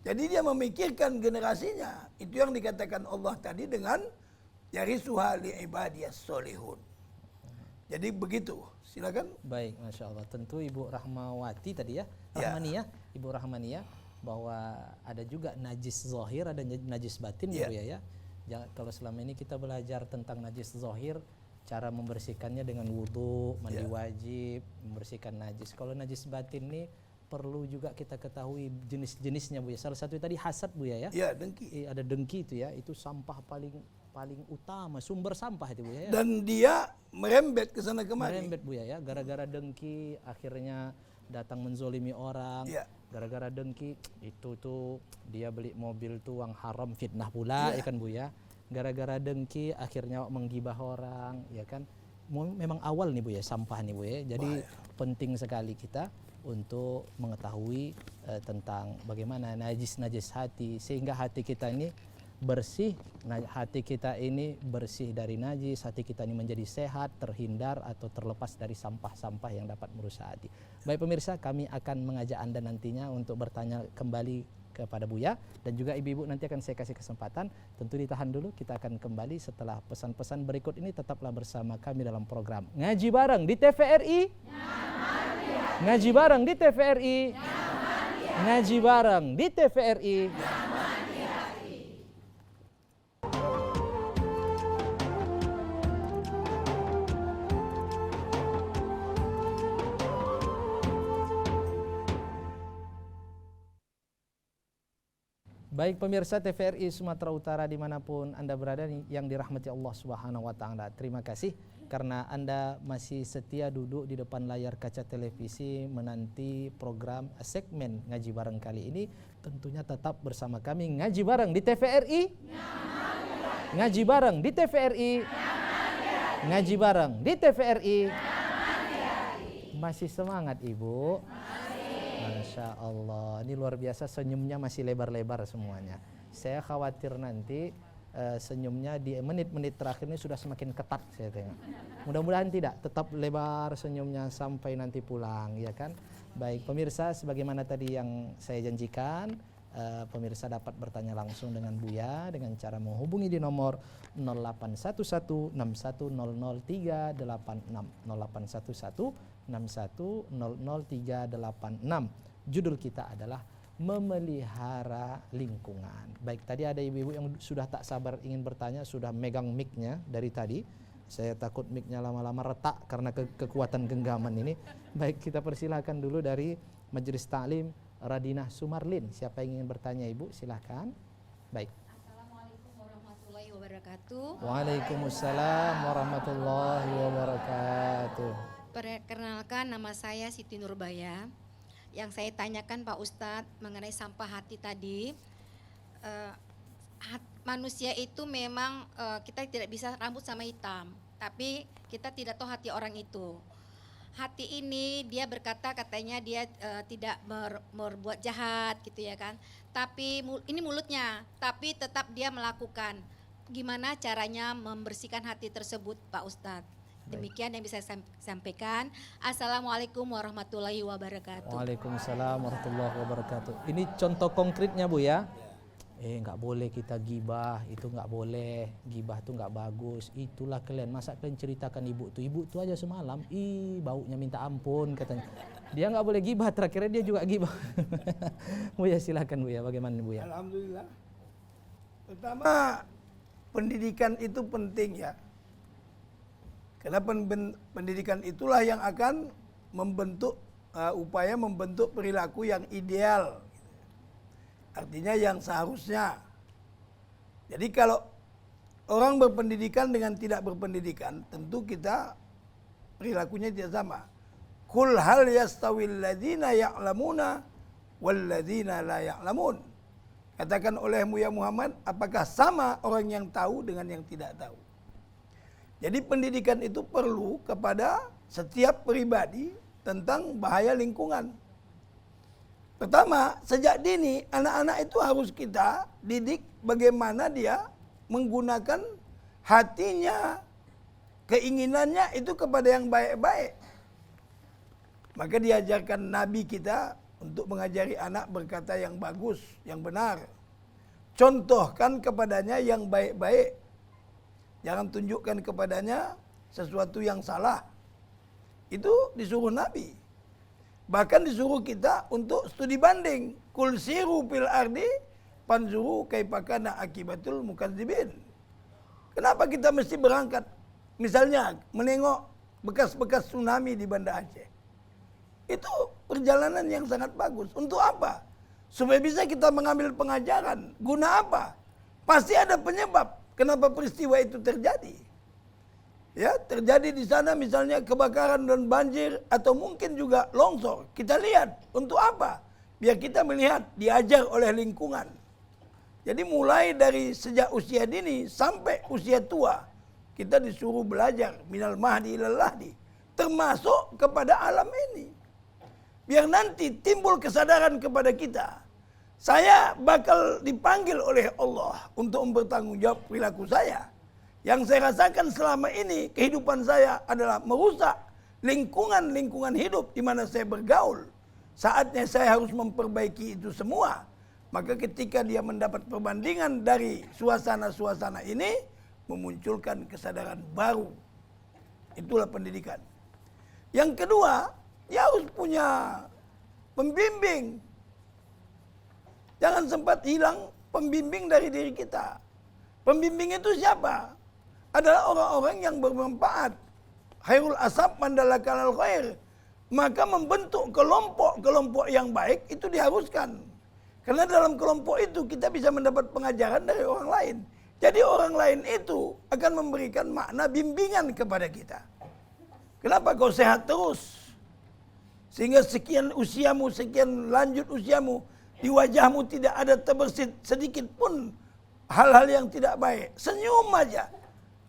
Jadi dia memikirkan generasinya. Itu yang dikatakan Allah tadi dengan yarisuha li ibadiyas solihun. Jadi begitu. Silakan. Baik, Masya Allah. Tentu Ibu Rahmawati tadi ya, Rahmaniyah, Ibu Rahmaniyah, bahwa ada juga najis zahir, ada najis batin ya Bu ya. Kalau selama ini kita belajar tentang najis zahir, cara membersihkannya dengan wudhu, mandi wajib, membersihkan najis. Kalau najis batin ini perlu juga kita ketahui jenis-jenisnya Bu ya. Salah satu tadi hasad Bu ya. Iya, dengki. Ada dengki itu ya, itu sampah paling utama, sumber sampah itu Bu ya. Dan dia merembet ke sana kemari. Merembet Bu ya, gara-gara dengki akhirnya datang menzolimi orang. Gara-gara dengki itu tuh dia beli mobil tuh uang haram, fitnah pula ya kan Bu ya. Gara-gara dengki akhirnya menggibah orang ya kan. Memang awal nih Bu ya, sampah nih Bu ya. Jadi penting sekali kita untuk mengetahui tentang bagaimana najis hati, sehingga hati kita ini bersih, hati kita ini bersih dari najis, hati kita ini menjadi sehat, terhindar atau terlepas dari sampah-sampah yang dapat merusak hati. Baik pemirsa, kami akan mengajak Anda nantinya untuk bertanya kembali kepada Buya, dan juga ibu-ibu nanti akan saya kasih kesempatan. Tentu ditahan dulu, kita akan kembali setelah pesan-pesan berikut ini. Tetaplah bersama kami dalam program Ngaji Bareng di TVRI. Ngaji Bareng di TVRI. Ngaji Bareng di TVRI. Baik pemirsa TVRI Sumatera Utara dimanapun Anda berada yang dirahmati Allah Subhanahu wa Ta'ala. Terima kasih karena Anda masih setia duduk di depan layar kaca televisi menanti program segmen Ngaji Bareng kali ini. Tentunya tetap bersama kami Ngaji Bareng di TVRI. Ngaji Bareng di TVRI. Ngaji Bareng di TVRI. Masih semangat Ibu? Masya Allah, ini luar biasa, senyumnya masih lebar-lebar semuanya. Saya khawatir nanti senyumnya di menit-menit terakhir ini sudah semakin ketat saya tengok. Mudah-mudahan tidak, tetap lebar senyumnya sampai nanti pulang, ya kan? Baik pemirsa, sebagaimana tadi yang saya janjikan, pemirsa dapat bertanya langsung dengan Buya dengan cara menghubungi di nomor 0811 6100 386 0811 6100 386. Judul kita adalah memelihara lingkungan. Baik, tadi ada ibu-ibu yang sudah tak sabar ingin bertanya, sudah megang mic-nya dari tadi. Saya takut mic-nya lama-lama retak karena kekuatan genggaman ini. Baik, kita persilahkan dulu dari Majelis Ta'lim Radinah Sumarlin. Siapa yang ingin bertanya Ibu? Silahkan. Baik. Assalamualaikum warahmatullahi wabarakatuh. Waalaikumsalam warahmatullahi wabarakatuh. Perkenalkan, nama saya Siti Nurbaya. Yang saya tanyakan Pak Ustadz mengenai sampah hati tadi, manusia itu memang kita tidak bisa rambut sama hitam, tapi kita tidak tahu hati orang itu. Hati ini dia berkata katanya dia tidak berbuat jahat gitu ya kan, tapi ini mulutnya, tapi tetap dia melakukan. Gimana caranya membersihkan hati tersebut Pak Ustadz? Demikian yang bisa saya sampaikan. Assalamualaikum warahmatullahi wabarakatuh. Waalaikumsalam warahmatullahi wabarakatuh. Ini contoh konkretnya Bu ya. Nggak boleh kita gibah, itu nggak boleh, gibah itu nggak bagus. Itulah kalian, masa kalian ceritakan ibu tuh aja semalam, baunya minta ampun katanya. Dia nggak boleh gibah, terakhirnya dia juga gibah. Bu ya silakan Bu ya, bagaimana Bu ya? Alhamdulillah. Pertama, pendidikan itu penting ya. Karena pendidikan itulah yang akan membentuk upaya membentuk perilaku yang ideal. Artinya yang seharusnya. Jadi kalau orang berpendidikan dengan tidak berpendidikan, tentu kita perilakunya tidak sama. Qul hal yastawil ladzina ya'lamuna wal ladzina la ya'lamun. Katakan olehmu ya Muhammad, apakah sama orang yang tahu dengan yang tidak tahu? Jadi pendidikan itu perlu kepada setiap pribadi tentang bahaya lingkungan. Pertama, sejak dini anak-anak itu harus kita didik bagaimana dia menggunakan hatinya, keinginannya itu kepada yang baik-baik. Maka diajarkan Nabi kita untuk mengajari anak berkata yang bagus, yang benar. Contohkan kepadanya yang baik-baik. Jangan tunjukkan kepadanya sesuatu yang salah. Itu disuruh Nabi. Bahkan disuruh kita untuk studi banding. Kul siru fil ardi panzuru kaifa kana akibatul mukadzibin. Kenapa kita mesti berangkat? Misalnya menengok bekas-bekas tsunami di Banda Aceh. Itu perjalanan yang sangat bagus. Untuk apa? Supaya bisa kita mengambil pengajaran. Guna apa? Pasti ada penyebab kenapa peristiwa itu terjadi. Ya, terjadi di sana misalnya kebakaran dan banjir atau mungkin juga longsor. Kita lihat untuk apa? Biar kita melihat, diajar oleh lingkungan. Jadi mulai dari sejak usia dini sampai usia tua, kita disuruh belajar minal mahdi ilal lahdi, termasuk kepada alam ini. Biar nanti timbul kesadaran kepada kita. Saya bakal dipanggil oleh Allah untuk mempertanggungjawab perilaku saya. Yang saya rasakan selama ini, kehidupan saya adalah merusak lingkungan hidup di mana saya bergaul. Saatnya saya harus memperbaiki itu semua. Maka ketika dia mendapat perbandingan dari suasana-suasana ini, memunculkan kesadaran baru. Itulah pendidikan. Yang kedua, dia harus punya pembimbing. Jangan sempat hilang pembimbing dari diri kita. Pembimbing itu siapa? Adalah orang-orang yang bermanfaat. Khairul asab mandalakanal khair. Maka membentuk kelompok-kelompok yang baik itu diharuskan. Karena dalam kelompok itu kita bisa mendapat pengajaran dari orang lain. Jadi orang lain itu akan memberikan makna bimbingan kepada kita. Kenapa kau sehat terus? Sehingga sekian usiamu, sekian lanjut usiamu, di wajahmu tidak ada terbersit sedikit pun hal-hal yang tidak baik. Senyum aja.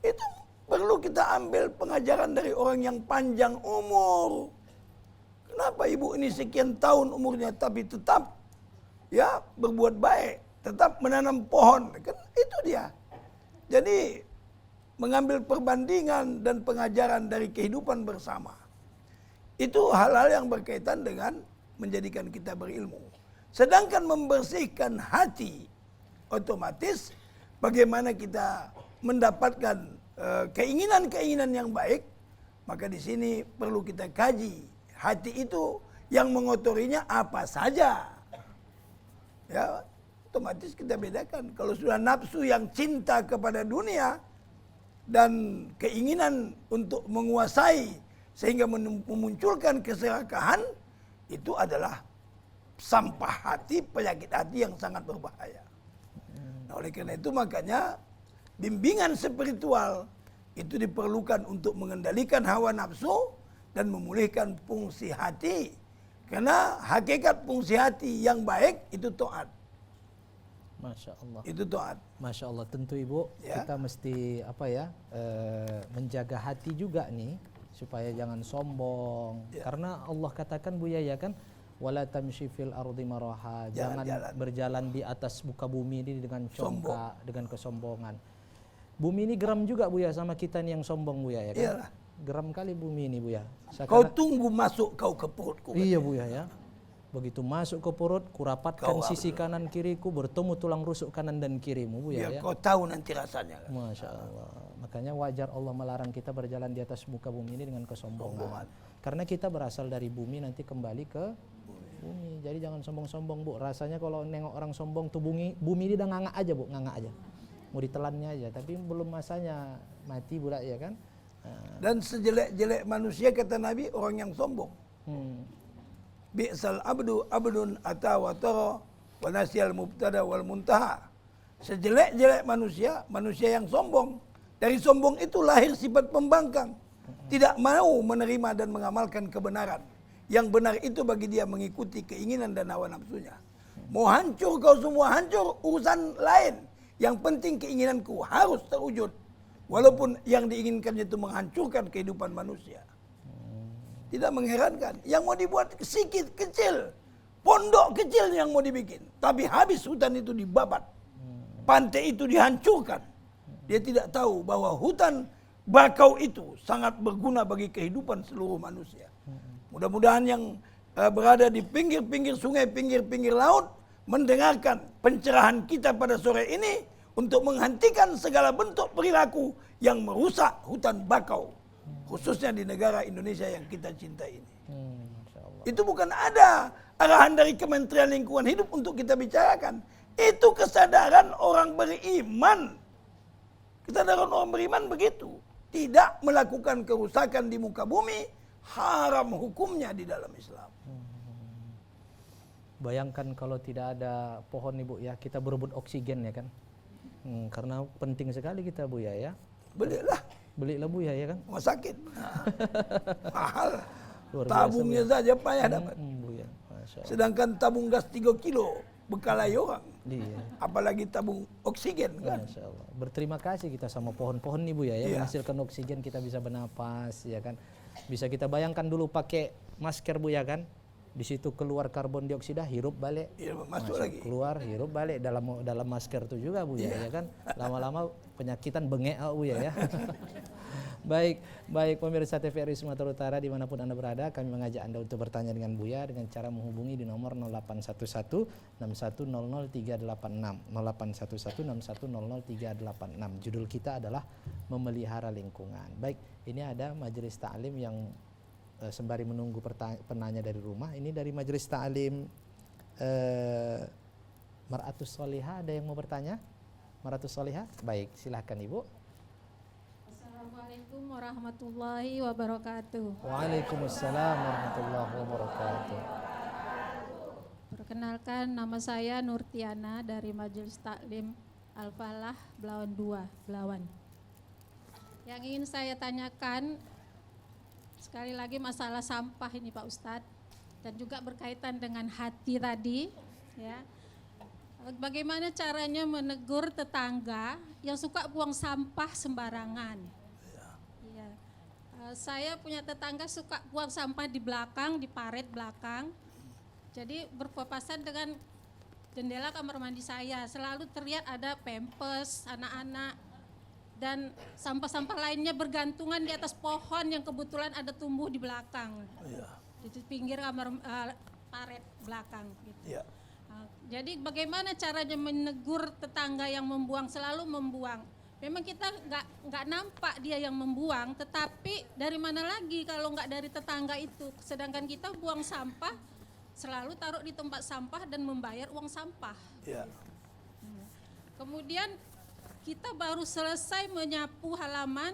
Itu perlu kita ambil pengajaran dari orang yang panjang umur. Kenapa ibu ini sekian tahun umurnya tapi tetap ya berbuat baik, tetap menanam pohon, kan itu dia. Jadi mengambil perbandingan dan pengajaran dari kehidupan bersama. Itu hal-hal yang berkaitan dengan menjadikan kita berilmu. Sedangkan membersihkan hati, otomatis bagaimana kita mendapatkan keinginan-keinginan yang baik, maka di sini perlu kita kaji hati itu yang mengotorinya apa saja. Ya, otomatis kita bedakan. Kalau sudah nafsu yang cinta kepada dunia dan keinginan untuk menguasai sehingga memunculkan keserakahan, itu adalah sampah hati, penyakit hati yang sangat berbahaya. Nah, oleh karena itu makanya bimbingan spiritual itu diperlukan untuk mengendalikan hawa nafsu dan memulihkan fungsi hati. Karena hakikat fungsi hati yang baik itu taat. Masya Allah. Itu taat. Masya Allah, tentu Ibu, Ya. kita mesti menjaga hati juga nih supaya jangan sombong. Ya. Karena Allah katakan Buya ya kan, wala tamshi fil ardi maraha, jangan berjalan di atas muka bumi ini dengan congkak, dengan kesombongan. Bumi ini geram juga Buya sama kita nih yang sombong Buya ya kan. Iyalah. Geram kali bumi ini Buya. Kau tunggu masuk kau ke perutku. Iya Buya ya. Begitu masuk ke perut, kurapatkan Kau sisi kanan kiriku, bertemu tulang rusuk kanan dan kirimu Buya ya. Kau tahu nanti rasanya. Masya Allah. Makanya wajar Allah melarang kita berjalan di atas muka bumi ini dengan kesombongan. Karena kita berasal dari bumi, nanti kembali ke bumi. Jadi jangan sombong-sombong Bu. Rasanya kalau nengok orang sombong tuh bumi ini udah nganga aja Bu, nganga aja. Mau ditelannya aja, tapi belum masanya mati budak ya kan. Dan sejelek-jelek manusia kata Nabi orang yang sombong. Bi'sal abdu abdun atawatara wa nasyal mubtada wal muntaha. Sejelek-jelek manusia, manusia yang sombong. Dari sombong itu lahir sifat pembangkang. Tidak mau menerima dan mengamalkan kebenaran. Yang benar itu bagi dia mengikuti keinginan dan hawa nafsunya. Mau hancur kau semua hancur, urusan lain. Yang penting keinginanku harus terwujud. Walaupun yang diinginkannya itu menghancurkan kehidupan manusia. Tidak mengherankan. Yang mau dibuat sedikit, kecil. Pondok kecil yang mau dibikin. Tapi habis hutan itu dibabat. Pantai itu dihancurkan. Dia tidak tahu bahwa hutan bakau itu sangat berguna bagi kehidupan seluruh manusia. Mudah-mudahan yang berada di pinggir-pinggir sungai, pinggir-pinggir laut, mendengarkan pencerahan kita pada sore ini untuk menghentikan segala bentuk perilaku yang merusak hutan bakau. Khususnya di negara Indonesia yang kita cintai ini. Itu bukan ada arahan dari Kementerian Lingkungan Hidup untuk kita bicarakan. Itu kesadaran orang beriman. Kesadaran orang beriman begitu. Tidak melakukan kerusakan di muka bumi, haram hukumnya di dalam Islam. Bayangkan kalau tidak ada pohon Ibu ya, kita berebut oksigen ya kan. Karena penting sekali kita Buya ya. Belilah Buya ya kan. Rumah sakit. Mahal. Luar Tabungnya biasa, saja payah dapat. Buya. Masya Allah. Sedangkan tabung gas 3 kilo bekalai orang. Iya. Apalagi tabung oksigen kan. Masya Allah. Berterima kasih kita sama pohon-pohon nih Buya ya, Iya. menghasilkan oksigen, kita bisa bernapas ya kan. Bisa kita bayangkan dulu pakai masker Buya kan. Di situ keluar karbon dioksida, hirup balik. Iya, masuk lagi. Keluar, hirup balik dalam masker itu juga Buya ya kan. Lama-lama penyakitan bengek Buya ya. Baik pemirsa TVRI Sumatera Utara dimanapun Anda berada, kami mengajak Anda untuk bertanya dengan Buya dengan cara menghubungi di nomor 0811 6100 386 0811 6100 386. Judul kita adalah memelihara lingkungan. Baik, ini ada majelis ta'lim yang sembari menunggu penanya dari rumah. Ini dari majelis ta'lim Mar'atus Solihah, ada yang mau bertanya? Mar'atus Solihah? Baik, silahkan Ibu. Assalamualaikum warahmatullahi wabarakatuh. Waalaikumsalam warahmatullahi wabarakatuh. Perkenalkan, nama saya Nurtiana dari Majelis Taklim Al-Falah Belawan 2, Belawan. Yang ingin saya tanyakan, sekali lagi masalah sampah ini Pak Ustadz, dan juga berkaitan dengan hati tadi, ya. Bagaimana caranya menegur tetangga yang suka buang sampah sembarangan? Ya. Saya punya tetangga suka buang sampah di belakang, di paret belakang. Jadi berpapasan dengan jendela kamar mandi saya. Selalu terlihat ada pampers anak-anak dan sampah-sampah lainnya bergantungan di atas pohon yang kebetulan ada tumbuh di belakang. Di pinggir kamar paret belakang gitu. Jadi bagaimana caranya menegur tetangga yang membuang, selalu membuang. Memang kita nggak nampak dia yang membuang, tetapi dari mana lagi kalau nggak dari tetangga itu. Sedangkan kita buang sampah selalu taruh di tempat sampah dan membayar uang sampah. Kemudian kita baru selesai menyapu halaman,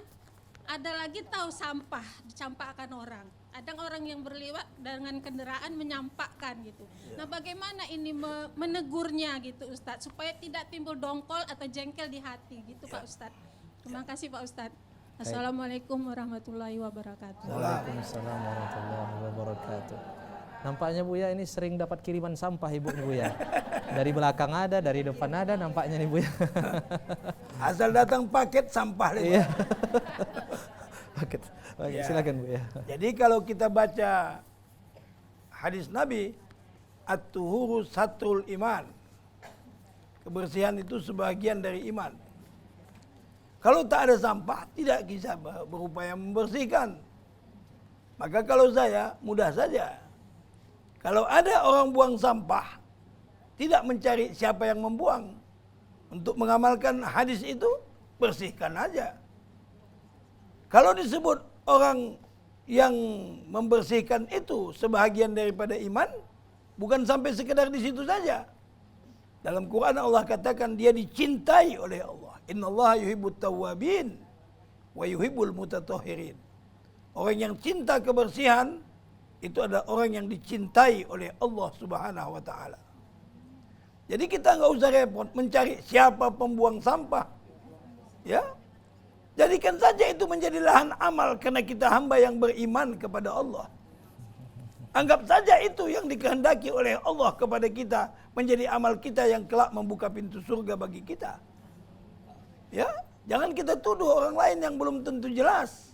ada lagi tahu sampah dicampakkan orang. Kadang orang yang berlewat dengan kendaraan menyampakkan gitu. Nah, bagaimana ini menegurnya gitu Ustadz supaya tidak timbul dongkol atau jengkel di hati gitu Pak Ustadz. Terima kasih Pak Ustadz. Assalamualaikum warahmatullahi wabarakatuh. Waalaikumsalam warahmatullahi wabarakatuh. Nampaknya Buya ini sering dapat kiriman sampah ibu nih Buya. Dari belakang ada, dari depan ada nampaknya nih Buya. Asal datang paket sampah lagi. Iya. Paket. Baik, silakan Bu ya. Jadi kalau kita baca hadis Nabi, at-tuhuru satrul iman. Kebersihan itu sebagian dari iman. Kalau tak ada sampah, tidak bisa berupaya membersihkan. Maka kalau saya, mudah saja. Kalau ada orang buang sampah, tidak mencari siapa yang membuang. Untuk mengamalkan hadis itu, bersihkan aja. Kalau disebut orang yang membersihkan itu sebahagian daripada iman, bukan sampai sekedar di situ saja. Dalam Quran Allah katakan dia dicintai oleh Allah. Innallaha yuhibbut tawwabin wa yuhibbul mutatahhirin. Orang yang cinta kebersihan itu adalah orang yang dicintai oleh Allah Subhanahu wa taala. Jadi kita nggak usah repot mencari siapa pembuang sampah. Ya. Jadikan saja itu menjadi lahan amal karena kita hamba yang beriman kepada Allah. Anggap saja itu yang dikehendaki oleh Allah kepada kita menjadi amal kita yang kelak membuka pintu surga bagi kita. Ya, jangan kita tuduh orang lain yang belum tentu jelas.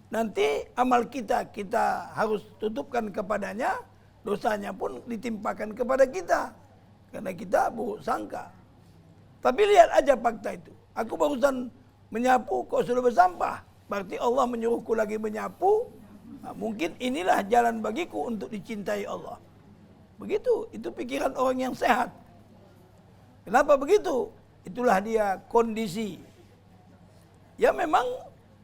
Nanti amal kita harus tutupkan kepadanya, dosanya pun ditimpakan kepada kita. Karena kita buruk sangka. Tapi lihat aja fakta itu. Aku barusan menyapu kok sudah bersampah. Berarti Allah menyuruhku lagi menyapu. Nah, mungkin inilah jalan bagiku untuk dicintai Allah. Begitu, itu pikiran orang yang sehat. Kenapa begitu? Itulah dia kondisi. Ya memang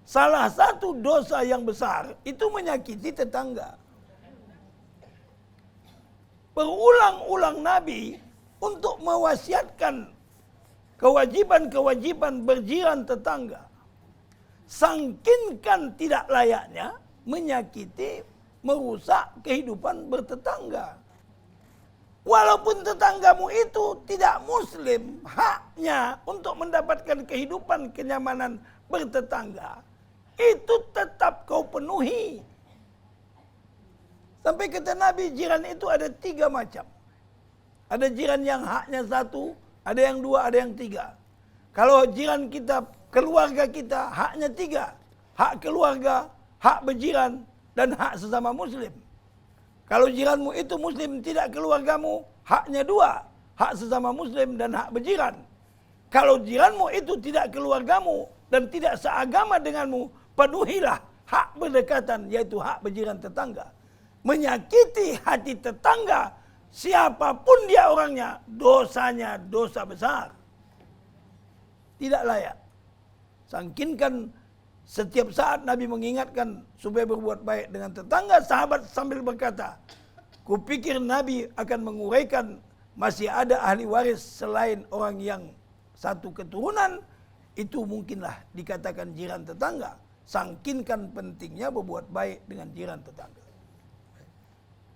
salah satu dosa yang besar itu menyakiti tetangga. Berulang-ulang Nabi untuk mewasiatkan kewajiban-kewajiban berjiran tetangga. Sangkinkan tidak layaknya menyakiti, merusak kehidupan bertetangga. Walaupun tetanggamu itu tidak muslim, haknya untuk mendapatkan kehidupan kenyamanan bertetangga, itu tetap kau penuhi. Sampai kata Nabi, jiran itu ada 3 macam. Ada jiran yang haknya 1, ada yang 2, ada yang 3. Kalau jiran kita, keluarga kita, haknya 3. Hak keluarga, hak berjiran, dan hak sesama muslim. Kalau jiranmu itu muslim, tidak keluargamu, haknya 2. Hak sesama muslim dan hak berjiran. Kalau jiranmu itu tidak keluargamu dan tidak seagama denganmu, penuhilah hak berdekatan, yaitu hak berjiran tetangga. Menyakiti hati tetangga, siapapun dia orangnya, dosanya dosa besar. Tidak layak. Sangkinkan setiap saat Nabi mengingatkan supaya berbuat baik dengan tetangga, sahabat sambil berkata, kupikir Nabi akan menguraikan masih ada ahli waris selain orang yang satu keturunan, itu mungkinlah dikatakan jiran tetangga. Sangkinkan pentingnya berbuat baik dengan jiran tetangga.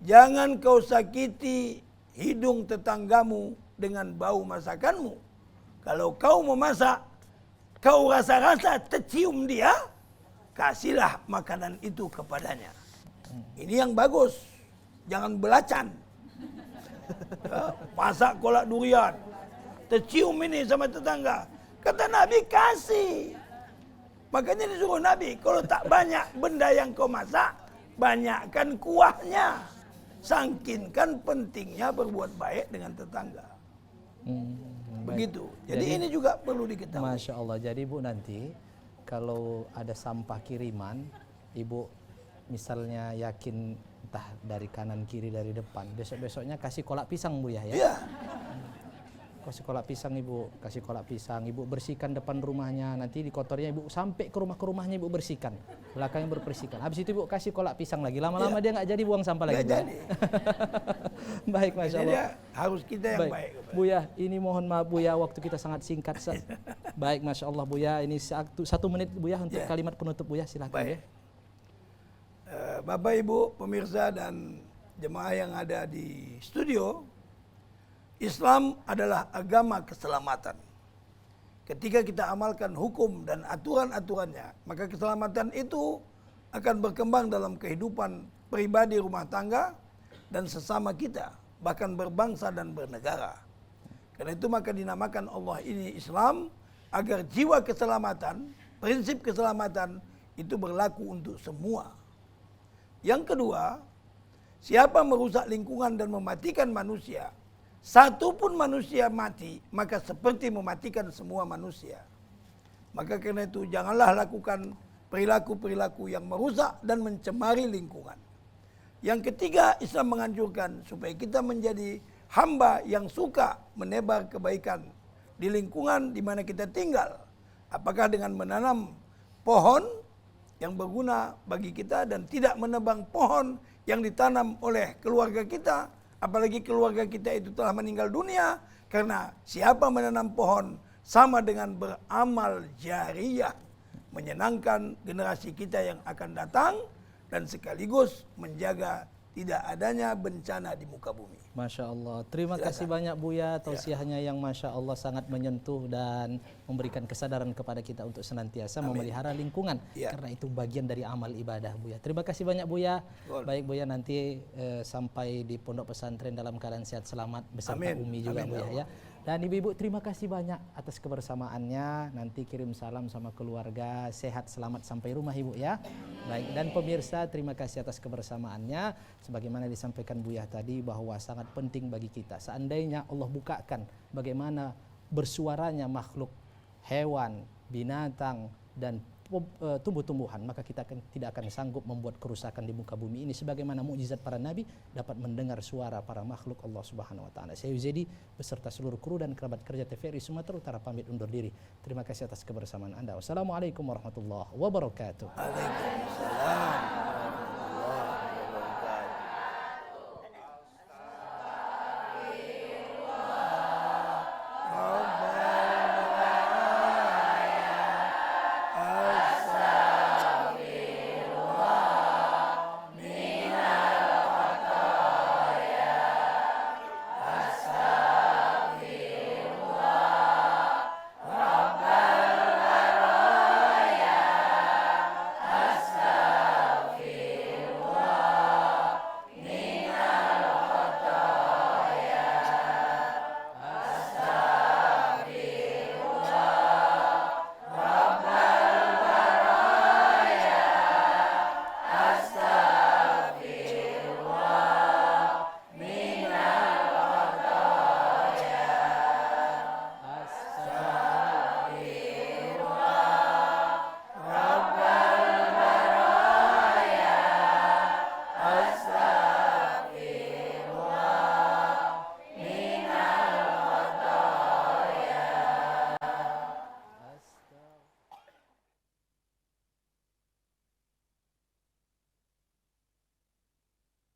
Jangan kau sakiti hidung tetanggamu dengan bau masakanmu. Kalau kau memasak, kau rasa-rasa tercium dia, kasihlah makanan itu kepadanya. Ini yang bagus, jangan belacan. Ya, masak kolak durian, tercium ini sama tetangga. Kata Nabi, kasih. Makanya disuruh Nabi, kalau tak banyak benda yang kau masak, banyakkan kuahnya. Sangkinkan pentingnya berbuat baik dengan tetangga. Begitu. Jadi ini juga perlu diketahui. Masya Allah. Jadi Bu, nanti kalau ada sampah kiriman, Ibu misalnya yakin entah dari kanan kiri dari depan, besok-besoknya kasih kolak pisang Bu ya. Iya. Kasih kolak pisang Ibu, kasih kolak pisang, Ibu bersihkan depan rumahnya, nanti di kotornya Ibu sampai ke rumahnya Ibu bersihkan, belakangnya bersihkan. Habis itu Ibu kasih kolak pisang lagi, lama-lama dia nggak jadi buang sampah lagi. Nggak jadi. Baik, Masya Allah. Jadi harus kita yang baik. Buya, ini mohon maaf Buya, waktu kita sangat singkat. Baik, Masya Allah Buya, ini 1 menit Buya untuk kalimat penutup Buya, silahkan. Baik. Bapak Ibu pemirsa dan jemaah yang ada di studio, Islam adalah agama keselamatan. Ketika kita amalkan hukum dan aturan-aturannya, maka keselamatan itu akan berkembang dalam kehidupan pribadi, rumah tangga, dan sesama kita, bahkan berbangsa dan bernegara. Karena itu maka dinamakan Allah ini Islam, agar jiwa keselamatan, prinsip keselamatan itu berlaku untuk semua. Yang kedua, siapa merusak lingkungan dan mematikan manusia, satu pun manusia mati, maka seperti mematikan semua manusia. Maka karena itu janganlah lakukan perilaku-perilaku yang merusak dan mencemari lingkungan. Yang ketiga, Islam menganjurkan supaya kita menjadi hamba yang suka menebar kebaikan di lingkungan di mana kita tinggal. Apakah dengan menanam pohon yang berguna bagi kita dan tidak menebang pohon yang ditanam oleh keluarga kita, apalagi keluarga kita itu telah meninggal dunia, karena siapa menanam pohon sama dengan beramal jariah, menyenangkan generasi kita yang akan datang dan sekaligus menjaga tidak adanya bencana di muka bumi. Masya Allah. Terima kasih banyak Buya, tausiahnya yang Masya Allah sangat menyentuh dan memberikan kesadaran kepada kita untuk senantiasa memelihara lingkungan. Karena itu bagian dari amal ibadah Buya. Terima kasih banyak Buya. Baik Buya, nanti sampai di pondok pesantren dalam keadaan sehat selamat beserta Umi juga Buya ya. Dan ibu-ibu terima kasih banyak atas kebersamaannya. Nanti kirim salam sama keluarga, sehat selamat sampai rumah ibu ya. Baik, dan pemirsa terima kasih atas kebersamaannya. Sebagaimana disampaikan Buya tadi bahwa sangat penting bagi kita. Seandainya Allah bukakan bagaimana bersuaranya makhluk, hewan, binatang, dan tumbuh-tumbuhan, maka kita tidak akan sanggup membuat kerusakan di muka bumi ini. Sebagaimana mukjizat para nabi dapat mendengar suara para makhluk Allah Subhanahu wa taala. Saya Yuzedi beserta seluruh kru dan kerabat kerja TVRI Sumatera Utara pamit undur diri. Terima kasih atas kebersamaan Anda. Wassalamualaikum warahmatullahi wabarakatuh. Waalaikumsalam.